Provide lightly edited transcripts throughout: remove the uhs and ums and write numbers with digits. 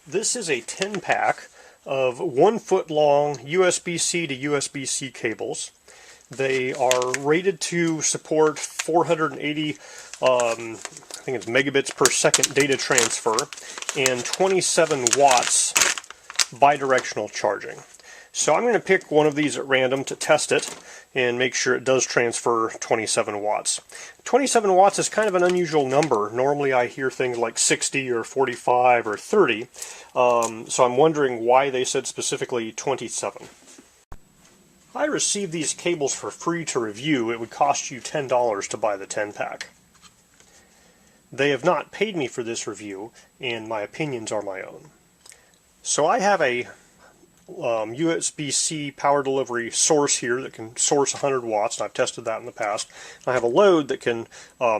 This is a 10-pack of 1 foot long USB-C to USB-C cables. They are rated to support 480 I think it's megabits per second data transfer and 27 watts bidirectional charging. So I'm going to pick one of these at random to test it and make sure it does transfer 27 watts. 27 watts is kind of an unusual number. Normally I hear things like 60 or 45 or 30, so I'm wondering why they said specifically 27. I received these cables for free to review. It would cost you $10 to buy the 10-pack. They have not paid me for this review, and my opinions are my own. So I have a USB-C power delivery source here that can source 100 watts, and I've tested that in the past. I have a load that can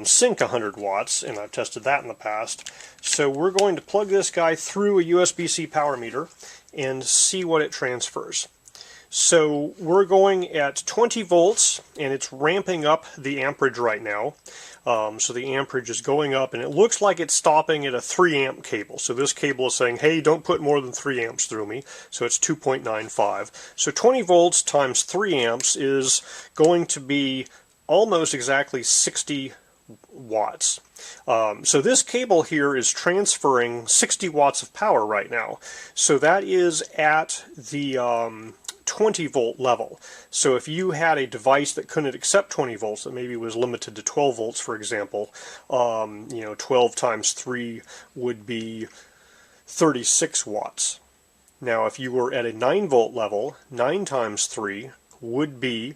sync 100 watts, and I've tested that in the past. So we're going to plug this guy through a USB-C power meter and see what it transfers. So we're going at 20 volts, and it's ramping up the amperage right now. So the amperage is going up, and it looks like it's stopping at a 3 amp cable. So this cable is saying, hey, don't put more than 3 amps through me. So it's 2.95. So 20 volts times 3 amps is going to be almost exactly 60 watts. So this cable here is transferring 60 watts of power right now. So that is at the 20 volt level. So if you had a device that couldn't accept 20 volts, that maybe was limited to 12 volts, for example, 12 times 3 would be 36 watts. Now if you were at a 9 volt level, 9 times 3 would be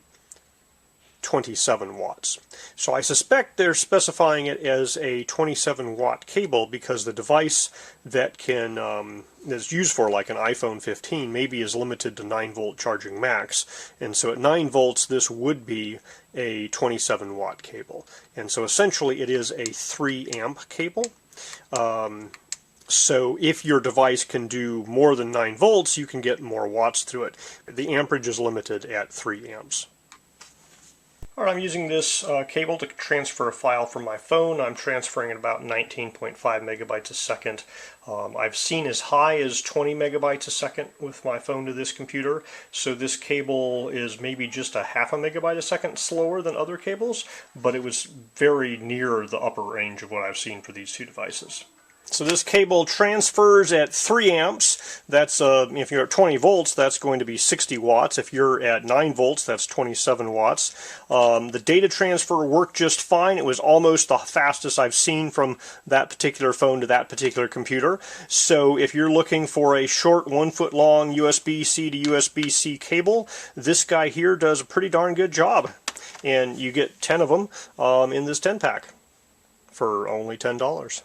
27 watts. So I suspect they're specifying it as a 27 watt cable because the device that can that's used for like an iPhone 15 maybe is limited to 9 volt charging max, and so at 9 volts this would be a 27 watt cable, and so essentially it is a 3 amp cable. So if your device can do more than 9 volts, you can get more watts through it. The amperage is limited at 3 amps. Alright, I'm using this cable to transfer a file from my phone. I'm transferring at about 19.5 megabytes a second. I've seen as high as 20 megabytes a second with my phone to this computer, so this cable is maybe just a half a megabyte a second slower than other cables, but it was very near the upper range of what I've seen for these two devices. So this cable transfers at 3 amps. That's if you're at 20 volts, that's going to be 60 watts. If you're at 9 volts, that's 27 watts. The data transfer worked just fine. It was almost the fastest I've seen from that particular phone to that particular computer. So if you're looking for a short 1 foot long USB-C to USB-C cable, this guy here does a pretty darn good job. And you get 10 of them in this 10-pack for only $10.